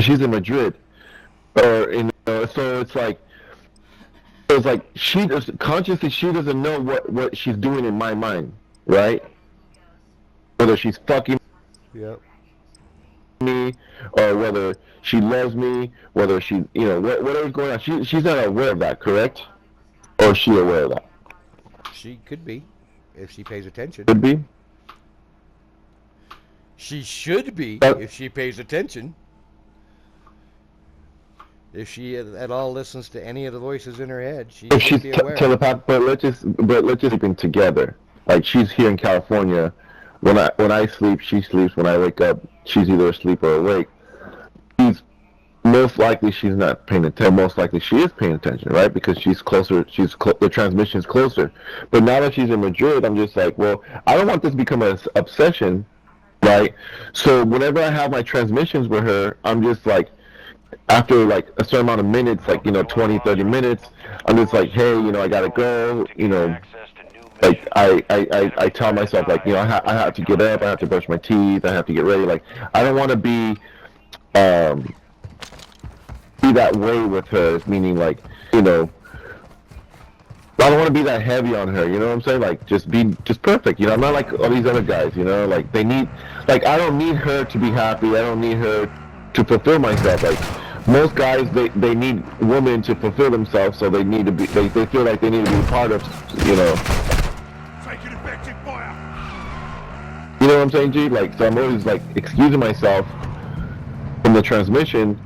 she's in Madrid, or so it's like she does consciously she doesn't know what she's doing in my mind, right? Whether she's fucking Yep. me or whether she loves me, whether she whatever's going on, she's not aware of that, correct? Or is she aware of that? She could be, if she pays attention. Could be. She should be, But if she pays attention. If she at all listens to any of the voices in her head, she if should she's be aware. telepath, but let's just sleeping together. Like she's here in California. When I sleep, she sleeps. When I wake up, she's either asleep or awake. She's most likely she's not paying attention. Most likely she is paying attention, right? Because she's closer. The transmission's closer. But now that she's in Madrid, I'm just like, well, I don't want this to become an obsession, right? So whenever I have my transmissions with her, I'm just like, after like a certain amount of minutes, like 20, 30 minutes, I'm just like, hey, I gotta go, like I tell myself, like, I have to get up, I have to brush my teeth, I have to get ready. Like I don't want to be that way with her, meaning like, I don't want to be that heavy on her, you know what I'm saying? Like just perfect, I'm not like all these other guys, like they need, like I don't need her to be happy, I don't need her to fulfill myself. Like most guys, they need women to fulfill themselves, so they need to be, they feel like they need to be part of, Taking effective fire. You know what I'm saying, G? Like, so I'm always like excusing myself from the transmission.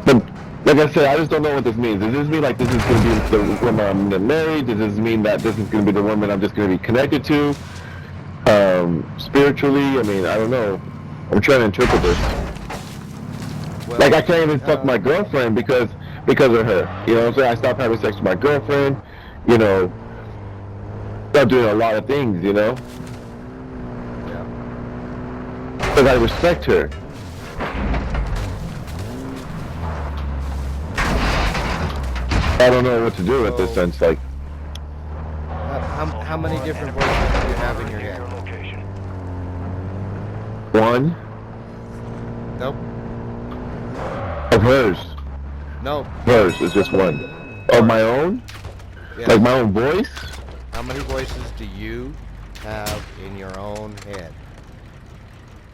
But like I said, I just don't know what this means. Does this mean like this is going to be the woman I'm going to marry? Does this mean that this is going to be the woman I'm just going to be connected to? Spiritually? I mean, I don't know. I'm trying to interpret this. Well, like I can't even fuck my girlfriend because of her. You know what I'm saying? I stopped having sex with my girlfriend. Start doing a lot of things. Yeah. Because I respect her. I don't know what to do with this sense. Like, how many different voices do you have in your head? one Nope. of hers. No. Hers is just one. Of my own? Yeah. Like my own voice? How many voices do you have in your own head?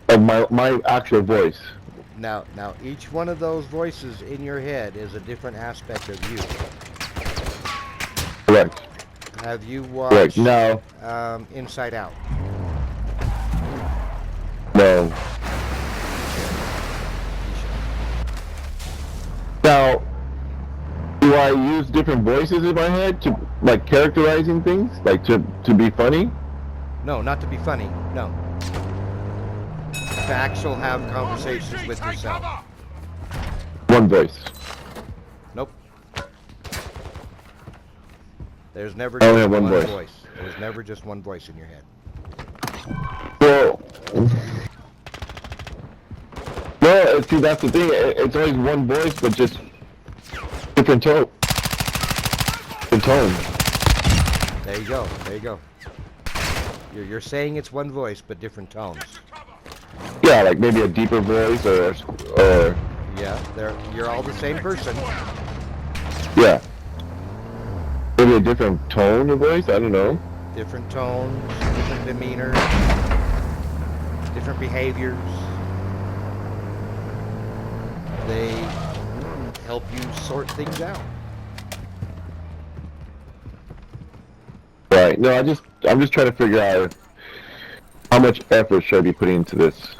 Of my actual voice. Now, each one of those voices in your head is a different aspect of you. Correct. Have you watched Now, Inside Out? no. Now, do I use different voices in my head to, like, characterizing things? Like, to be funny? No, not to be funny. No. To actually have conversations with yourself. One voice. Nope. There's never I only just have one one voice. voice. There's never just one voice in your head. Well, no, see, that's the thing. It's always one voice, but just different tone. Different tone. There you go. There you go. You're saying it's one voice, but different tones. Yeah, like maybe a deeper voice or Yeah, you're all the same person. yeah. Maybe a different tone of voice, I don't know. Different tones, different demeanor, different behaviors. They help you sort things out. Right. No, I'm just trying to figure out how much effort should I be putting into this.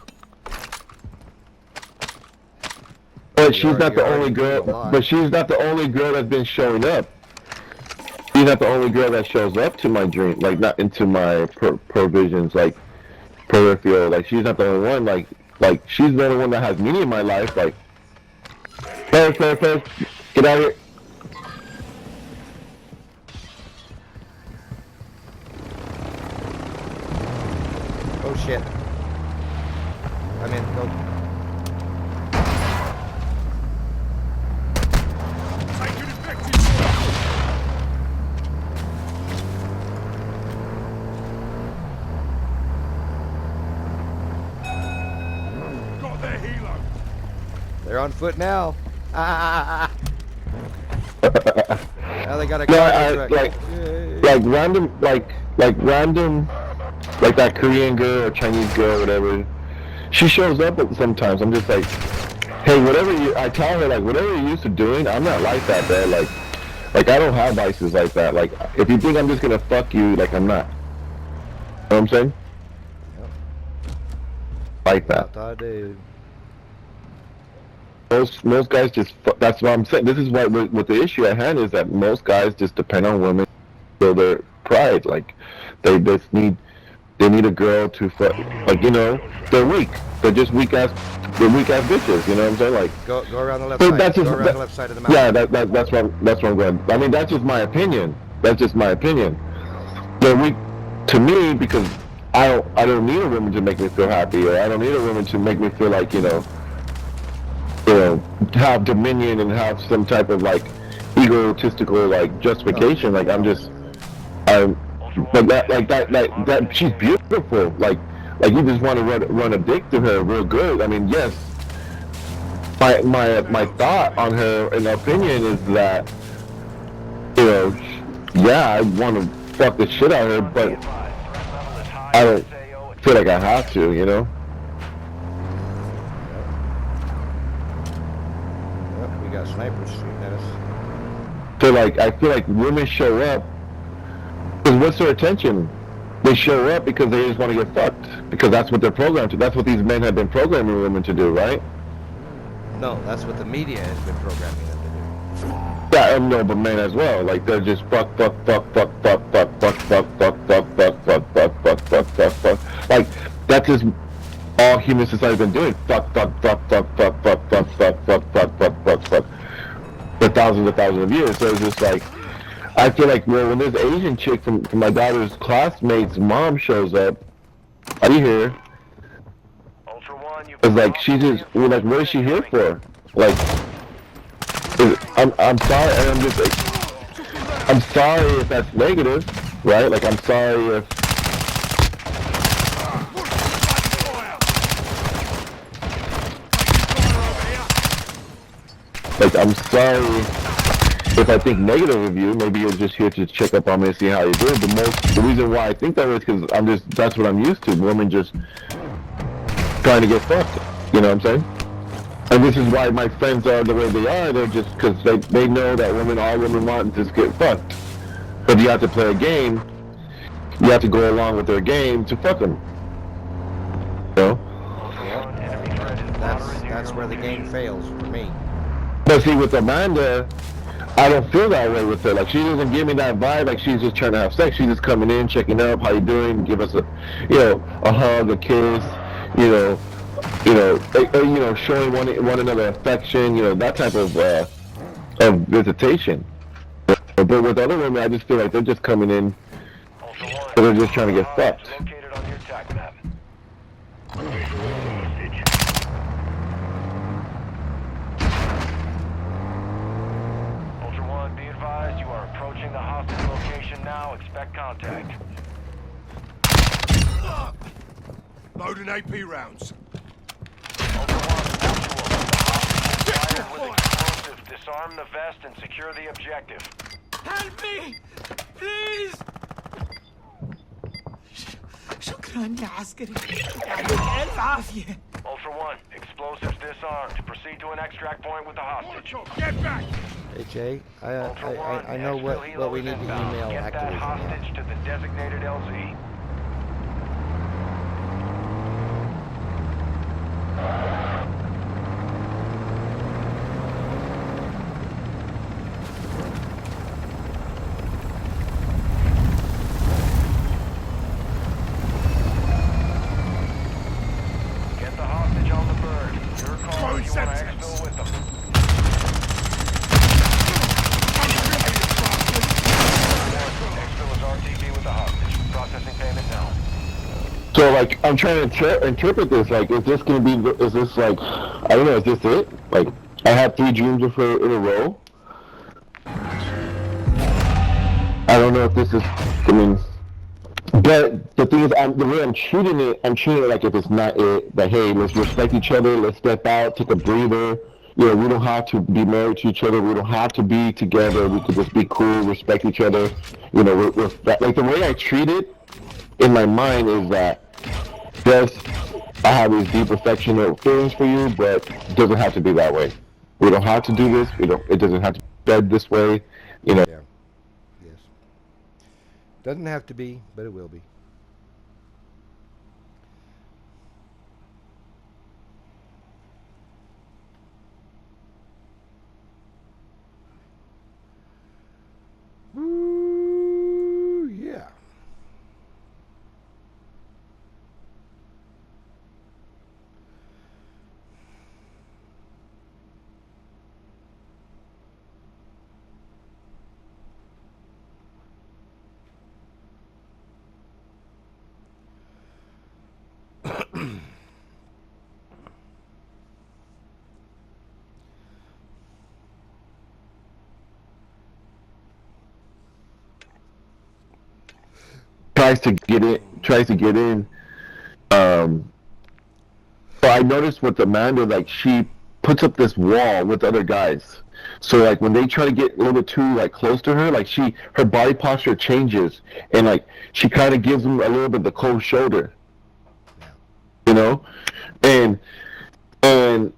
But she's not the only girl. But she's not the only girl that's been showing up. She's not the only girl that shows up to my dream, like not into my provisions, like peripheral. Like she's not the only one. Like she's the only one that has meaning in my life. Like, Paris, get out of here. Oh shit. I'm in. Go. Taking effective fire. They're on foot now. Now they got a No, car. like random, like that Korean girl or Chinese girl, or whatever. She shows up sometimes. I'm just like, hey, I tell her, like, whatever you're used to doing, I'm not like that, man. Like I don't have vices like that. Like, if you think I'm just gonna fuck you, like, I'm not. You know what I'm saying? Yep. Like that. I do. Most guys just, that's what I'm saying. This is what the issue at hand is, that most guys just depend on women for their pride. Like, they need a girl to fuck. Like, you know, they're weak. They're just weak ass bitches. You know what I'm saying? Like, Go around the left so side. that's just, Go around the left side of the mountain. yeah, that's what I'm going. I mean, that's just my opinion. That's just my opinion. They're weak to me because I don't need a woman to make me feel happy, or I don't need a woman to make me feel like, you know, have dominion and have some type of, like, egotistical, like, justification. Like, like that. She's beautiful. Like you just want to run a dick to her real good. I mean, yes. My thought on her, and opinion, is that, you know, yeah, I want to fuck the shit out of her, but I don't feel like I have to, you know. Yep, we got snipers shooting at us. So, like, I feel like women show up because what's their attention? They show up because they just want to get fucked, because that's what they're programmed to. That's what these men have been programming women to do, right? No, that's what the media has been programming them to do. Yeah, and no, but men as well. Like, they're just fuck. Like, that's just all human society's been doing. Fuck. For thousands of years. So it's just like, I feel like, well, when this Asian chick from my daughter's classmate's mom shows up, are you here? It's like, she just, we're like, what is she here for? Like, I'm sorry, and I'm just like, I'm sorry if that's negative, right? Like, I'm sorry if, like, I'm sorry if I think negative of you. Maybe you're just here to check up on me and see how you do. The reason why I think that is because that's what I'm used to. Women just trying to get fucked. You know what I'm saying? And this is why my friends are the way they are. They're just because they know that all women want is just get fucked. But you have to play a game. You have to go along with their game to fuck them. You know? That's where the game fails for me. But see, with Amanda, I don't feel that way with her. Like, she doesn't give me that vibe. Like, she's just trying to have sex. She's just coming in, checking up, how you doing, give us a hug, a kiss, showing one another affection, that type of visitation. But with other women, I just feel like they're just coming in, they're just trying to get fucked. You are approaching the hostage location now. Expect contact. Loading AP rounds. Ultra One, actual. With explosives, disarm the vest and secure the objective. Help me! Please! شكرا يا عسكري يعطيك ألف عافية. Ultra One, explosives disarmed. Proceed to an extract point with the hostage. Get back! Hey Jay, Ultra One, I know what we need to email Get that Activision. hostage to the designated LZ. Get the hostage on the bird. Your call Throwing if you want to sensors. exfil with them. Exfil is RTB with the hostage. Processing payment now. So, like, I'm trying to interpret this. Like, is this like, I don't know, is this it? Like, I had 3 dreams of her in a row. I don't know if this is, I mean, but the thing is, the way I'm treating it like if it's not it, that, hey, let's respect each other, let's step out, take a breather, you know, we don't have to be married to each other. We don't have to be together. We could just be cool, respect each other. You know, like the way I treat it in my mind is that, yes, I have these deep affectionate feelings for you, but it doesn't have to be that way. We don't have to do this. We don't. It doesn't have to be said this way. You know. Yeah. Yes. Doesn't have to be, but it will be. Woo, yeah. Tries to get in. Um, but I noticed with Amanda, like she puts up this wall with other guys. So like when they try to get a little bit too like close to her, like her body posture changes, and like she kind of gives them a little bit of the cold shoulder, you know, and and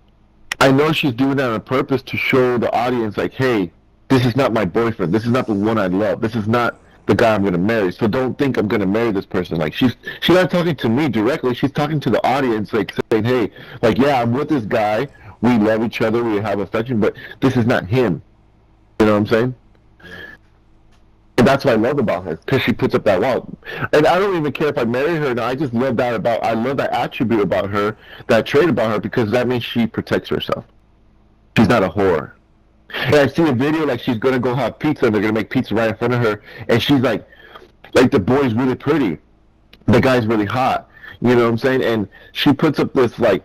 I know she's doing that on purpose to show the audience like, hey, this is not my boyfriend. This is not the one I love. This is not the guy I'm gonna marry. So don't think I'm gonna marry this person. Like she's not talking to me directly. She's talking to the audience, like saying, hey, like yeah, I'm with this guy. We love each other. We have affection, but this is not him. You know what I'm saying? And that's what I love about her, because she puts up that wall. And I don't even care if I marry her. No, I just love that I love that attribute about her, that trait about her, because that means she protects herself. She's not a whore. And I see a video like she's gonna go have pizza, and they're gonna make pizza right in front of her, and she's like the boy's really pretty, the guy's really hot. You know what I'm saying? And she puts up this like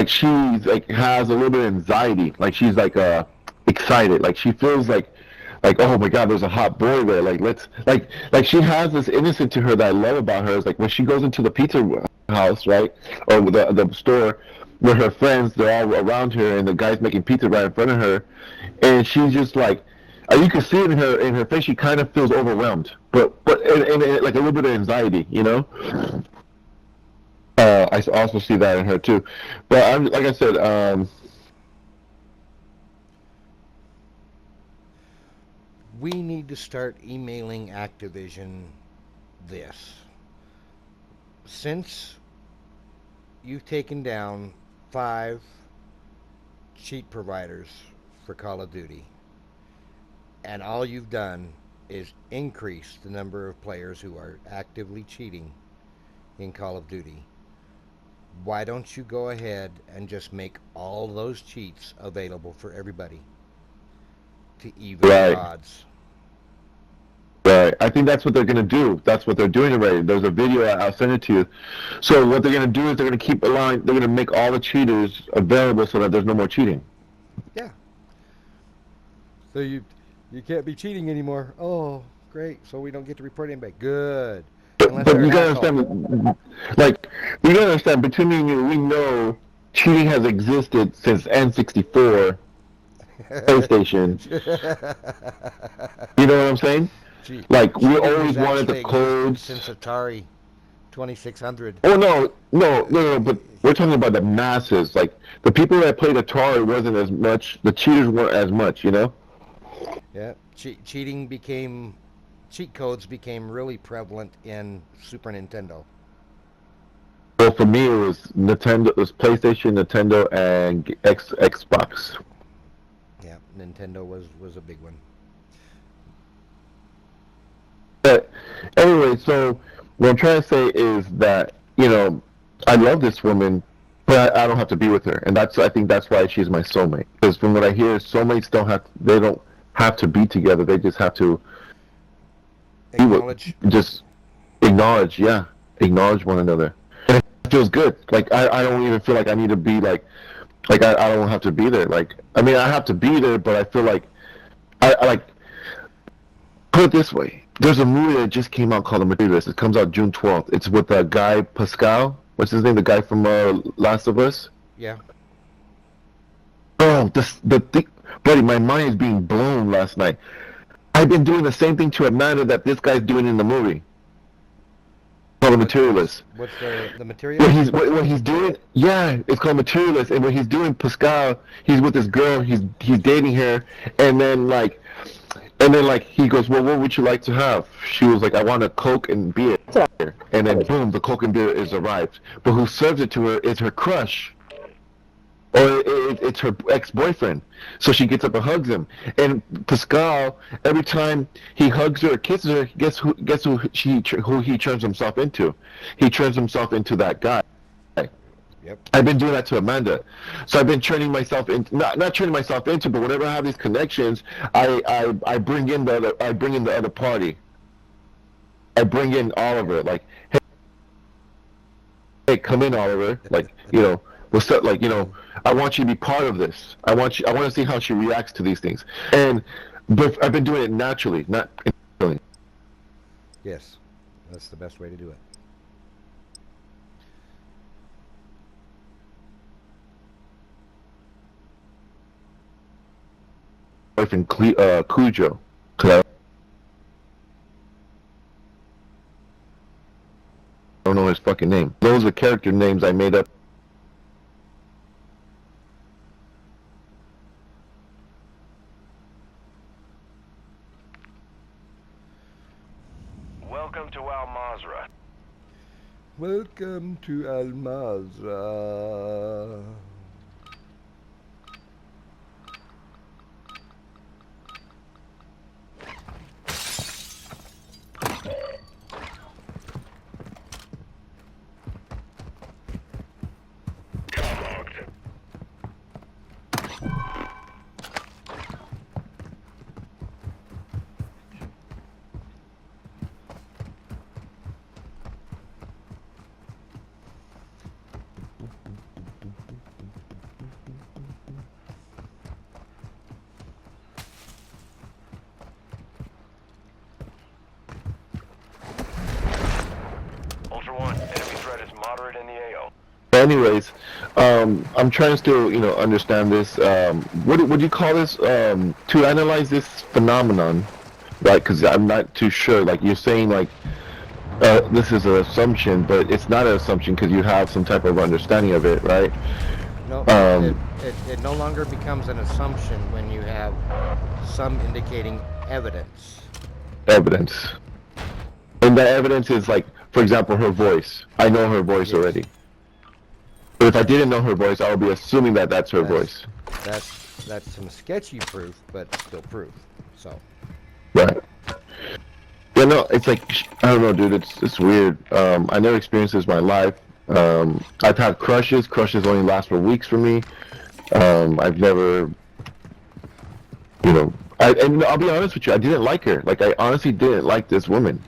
she's like has a little bit of anxiety, like she's like excited, like she feels like oh my god, there's a hot boy there, like let's like she has this innocence to her that I love about her. Is like when she goes into the pizza house, right, or the store with her friends, they're all around her, and the guy's making pizza right in front of her, and she's just like, you can see it in her face. She kind of feels overwhelmed, but and like a little bit of anxiety, you know. I also see that in her too, but I'm like I said. We need to start emailing Activision this. Since you've taken down 5 cheat providers for Call of Duty, and all you've done is increase the number of players who are actively cheating in Call of Duty, why don't you go ahead and just make all those cheats available for everybody to even the odds? Right. I think that's what they're going to do. That's what they're doing already. There's a video, I'll send it to you. So what they're going to do is they're going to keep a line. They're going to make all the cheaters available so that there's no more cheating. Yeah. So you can't be cheating anymore. Oh, great. So we don't get to report anybody. Good. But you gotta understand, like, you gotta understand, between me and you, we know cheating has existed since N64, PlayStation. You know what I'm saying? Gee, like, we always wanted the codes. Since Atari 2600. Oh, no, but we're talking about the masses. Like, the people that played Atari wasn't as much, the cheaters weren't as much, you know? Yeah, cheat codes became really prevalent in Super Nintendo. Well, for me, it was Nintendo, it was PlayStation, Nintendo, and Xbox. Yeah, Nintendo was a big one. But anyway, so what I'm trying to say is that, you know, I love this woman, but I don't have to be with her, and I think that's why she's my soulmate. Because from what I hear, soulmates don't have to be together. They just have to acknowledge one another. And it feels good. Like I don't even feel like I need to be like I don't have to be there. Like, I mean, I have to be there, but I feel like I like, put it this way. There's a movie that just came out called The Materialist. It comes out June 12th. It's with Guy Pascal. What's his name? The guy from Last of Us? Yeah. Oh, the thing, buddy, my mind is being blown last night. I've been doing the same thing to Amanda that this guy's doing in the movie. Called The Materialist. What's the material? What he's doing, yeah, it's called Materialist. And what he's doing, Pascal, he's with this girl, he's dating her, and then like he goes, well, what would you like to have? She was like, I want a Coke and beer. And then boom, the Coke and beer is arrived. But who serves it to her is her crush. Or it's her ex-boyfriend. So she gets up and hugs him. And Pascal, every time he hugs her or kisses her, guess who he turns himself into? He turns himself into that guy. Yep. I've been doing that to Amanda. So I've been turning myself into, not turning myself into, but whenever I have these connections, I bring in the other party. I bring in Oliver, like, hey, come in, Oliver. Like, what's up? Like, I want you to be part of this. I want to see how she reacts to these things. But I've been doing it naturally, not intentionally. Yes, that's the best way to do it. Boyfriend Cujo. I don't know his fucking name. Those are character names I made up. Welcome to Al Mazrah. Welcome to Al Mazrah. Ultra One, enemy threat is moderate in the AO. Anyways, I'm trying to still, understand this. What do you call this? To analyze this phenomenon, right? Because I'm not too sure. Like you're saying, like this is an assumption, but it's not an assumption because you have some type of understanding of it, right? No, it no longer becomes an assumption when you have some indicating evidence. Evidence, and the evidence is like, for example, her voice. I know her voice already. But if I didn't know her voice, I would be assuming that that's her voice. That's some sketchy proof, but still proof. So. Right. Yeah, no, it's like, I don't know, dude, it's weird. I never experienced this in my life. I've had crushes. Crushes only last for weeks for me. I've never, and I'll be honest with you, I didn't like her. Like, I honestly didn't like this woman.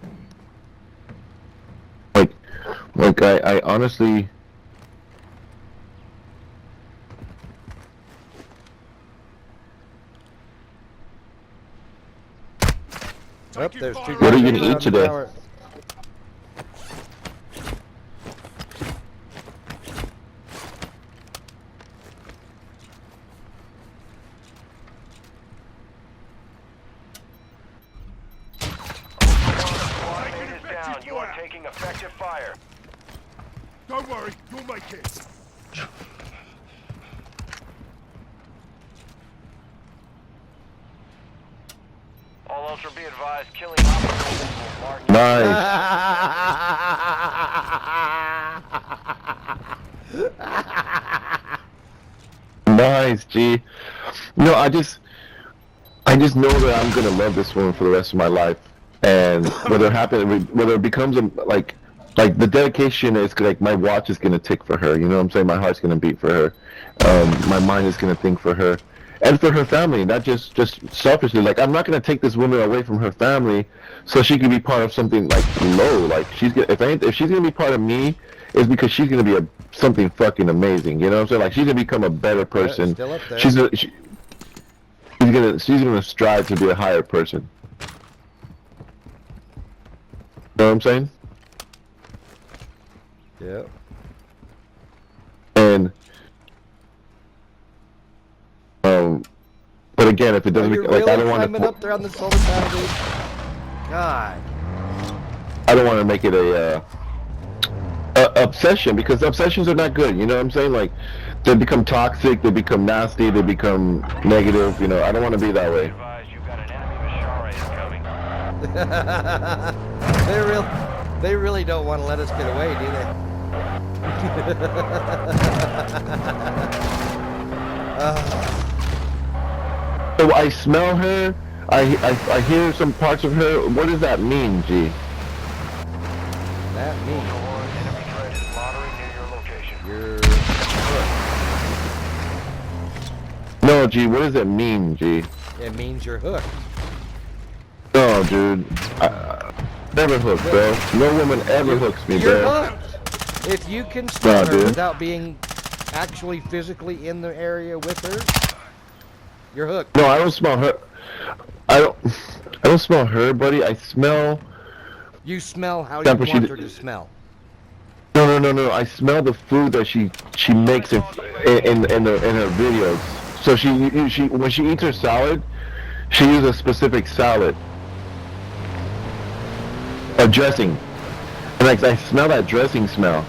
Like I honestly... Oh, there's two What are you guys gonna eat on the today? tower. Squad mate is down. You are taking effective fire. Don't worry, you'll make it. All Ultra, be advised, killing operators will mark Nice. Nice, G. No, I just know that I'm gonna love this woman for the rest of my life, and whether it becomes like the dedication is like my watch is gonna tick for her. You know what I'm saying? My heart's gonna beat for her. My mind is gonna think for her, and for her family. Not just selfishly. Like I'm not gonna take this woman away from her family so she can be part of something like low. Like if she's gonna be part of me, it's because she's gonna be something fucking amazing. You know what I'm saying? Like she's gonna become a better person. Still up there. She's gonna strive to be a higher person. You know what I'm saying? Yep. And again, if it doesn't, You're like, really I don't want climbing to. up there on the solar panel, dude? God. I don't want to make it a obsession, because obsessions are not good. You know what I'm saying? Like, they become toxic, they become nasty, they become negative. You know, I don't want to be that way. Advise you've got an enemy incoming. They really don't want to let us get away, do they? So I smell her. I hear some parts of her. What does that mean, G? That means One enemy threat is monitoring near your location. you're hooked. No, G. What does it mean, G? It means you're hooked. No, dude. Never hooked, bro. No woman ever hooks me, You're bro. hooked. If you can smell her dude. without being actually physically in the area with her, you're hooked. No, I don't smell her. I don't smell her, buddy. I smell. You smell how you Yeah, but want she- her to smell. No. I smell the food that she makes in her videos. So she when she eats her salad, she uses a specific salad, a dressing, and like I smell that dressing smell.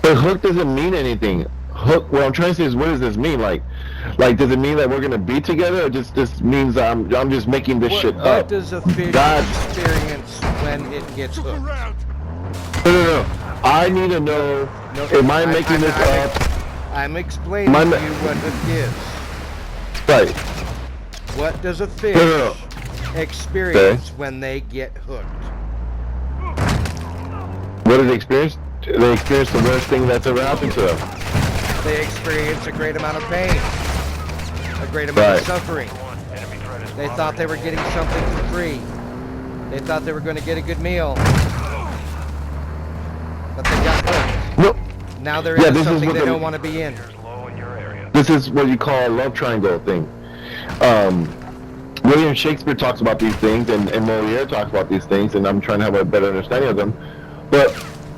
But hook doesn't mean anything. Hook. What I'm trying to say is, what does this mean? Like, does it mean that we're gonna be together, or just this means I'm just making this shit What up? does a fish God. experience when it gets Look hooked? around. No. I need to know. No, Am I making this up? I'm explaining My to ma- you what hook is. Right. What does a fish No. experience when they get hooked? What do they experience? They experience the worst thing that's ever happened to them. They experience a great amount of pain, a great amount of Right. suffering. One enemy threat is They thought they were getting something for free. They thought they were going to get a good meal. But they got hooked. No. Now they're Yeah, in this is something what they the- don't want to be in. monitors low in your area. This is what you call a love triangle thing. William Shakespeare talks about these things, and Moliere talks about these things, and I'm trying to have a better understanding of them. But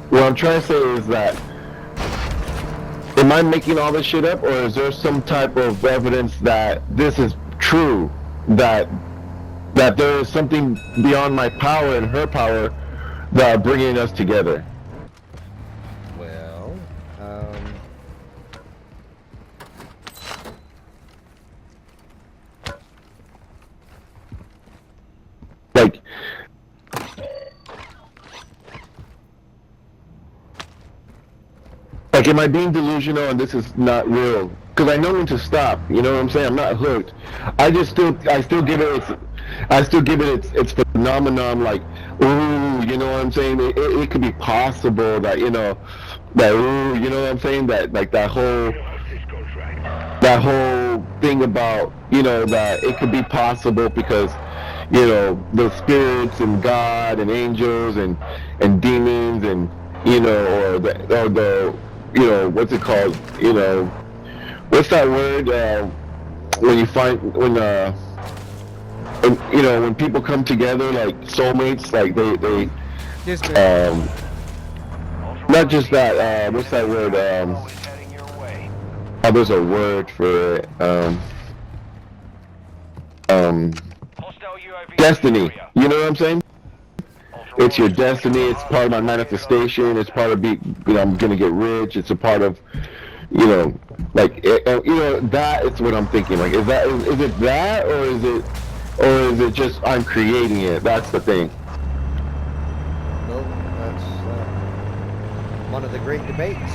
what I'm trying to say is that, am I making all this shit up, or is there some type of evidence that this is true, that there is something beyond my power and her power that are bringing us together? Well, Like, am I being delusional and this is not real? Because I know when to stop. You know what I'm saying? I'm not hooked. I still give it its phenomenon. Like, ooh, you know what I'm saying? It could be possible that, you know, ooh, you know what I'm saying? That, like, that whole thing about, you know, that it could be possible because, you know, the spirits and God and angels and demons and, you know, or the you know, what's it called? You know, what's that word? When you find you know, when people come together like soulmates, like they not just that. What's that word? Always heading your way. Oh, there's a word for it. Hostile UAV Destiny. area. You know what I'm saying? Ultra It's your One, destiny. It's part of my manifestation. It's part of you know, I'm gonna get rich. It's a part of, you know, like you know, that is what I'm thinking. Like, is it that, or is it just I'm creating it? That's the thing. well, that's one of the great debates.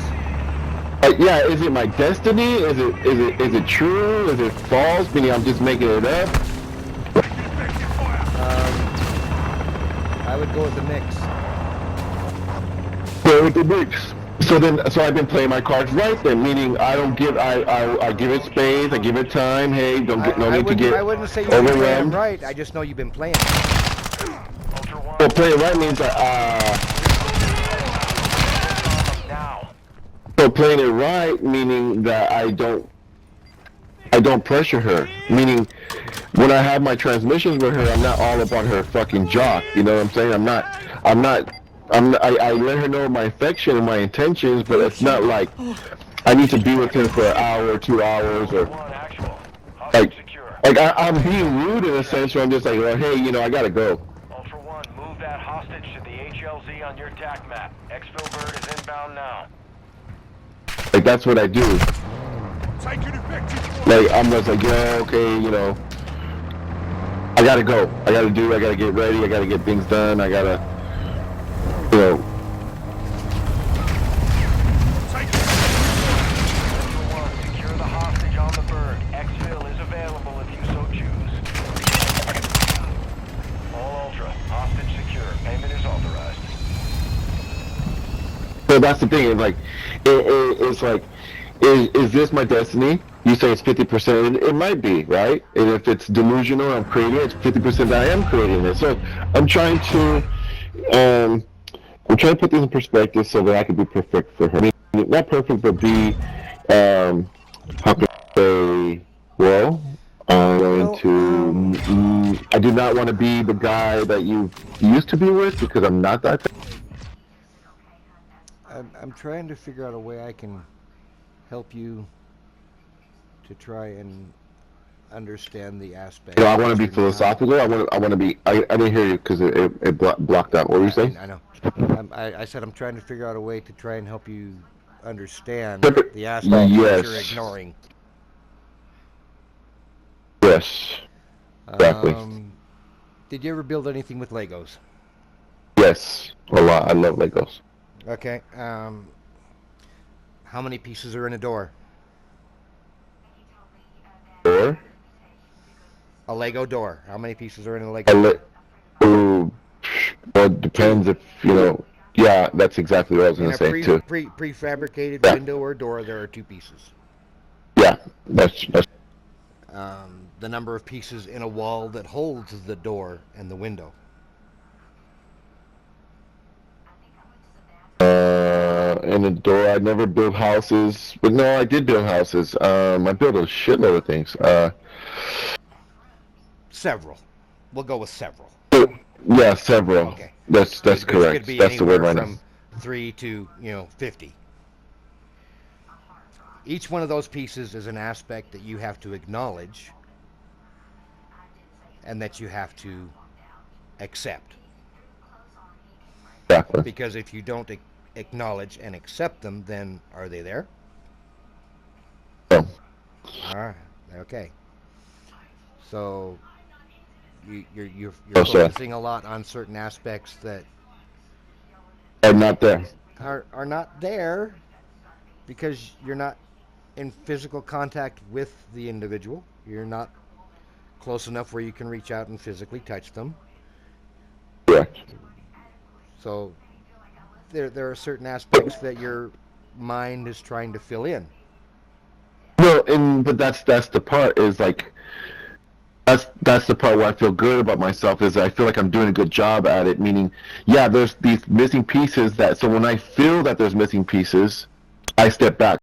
Yeah, is it my destiny? Is it true? Is it false? Meaning I'm just making it up? I would go with the mix. Go with the mix. So I've been playing my cards right then, meaning I give it space, I give it time. Hey, no need to get I wouldn't say you've been playing overwhelmed. right. I just know you've been playing. Ultra One. Well, play it right means that Now. so playing it right meaning that I don't pressure her. Meaning, when I have my transmissions with her, I'm not all up on her fucking jock. You know what I'm saying? I let her know my affection and my intentions, but it's not like I need to be with her for an hour or 2 hours or One actual. like, Hostage secure. I'm being rude in a sense where I'm just like, well, hey, you know, I gotta go. Ultra One, move that hostage to the HLZ on your TAC map. Exfil Bird is inbound now. Like, that's what I do. Take an effective fire. Like, I'm just like, yeah, okay, you know, I gotta go. I gotta get ready. I gotta get things done. I gotta, you know. Take Ultra One, secure the hostage on the Bird. Exfil is available if you so choose. All Ultra, hostage secure. Payment is authorized. So that's the thing. It's like, it's like, is this my destiny? You say it's 50%. It might be, right? And if it's delusional, I'm creating it. It's 50% that I am creating it. So I'm trying to put this in perspective so that I can be perfect for her. I mean, not perfect, but be, how can I say, well, I'm going to. I do not want to be the guy that you used to be with because I'm not that. I'm trying to figure out a way I can help you to try and understand the aspect. You know, I want to be philosophical. I want to be. I didn't hear you because it blocked out. What were you saying? I know. I said I'm trying to figure out a way to try and help you understand Perfect. the aspect that Yes. you're ignoring. Yes. Exactly. Did you ever build anything with Legos? Yes. A lot. I love Legos. Okay. How many pieces are in a door? Or A Lego door. How many pieces are in a Lego door? ooh, well, it depends if you know. Yeah, that's exactly what I was In gonna a say too. prefabricated Yeah. window or door, there are 2 pieces. Yeah, that's The number of pieces in a wall that holds the door and the window. in the door. I never built houses, but no, I did build houses. I built a shitload of things. Several. We'll go with several. Yeah, several. Okay. That's Which correct. could be That's the word anywhere right from 3 to 50. Each one of those pieces is an aspect that you have to acknowledge and that you have to accept. now. Exactly. Because if you don't acknowledge and accept them, then are they there? So, All right. Okay. So you're No, sir. focusing a lot on certain aspects that I'm not there. are not there because you're not in physical contact with the individual. You're not close enough where you can reach out and physically touch them. Correct. So there are certain aspects that your mind is trying to fill in. No, but that's the part is like that's the part where I feel good about myself is I feel like I'm doing a good job at it. Meaning, yeah, there's these missing pieces so when I feel that there's missing pieces, I step back.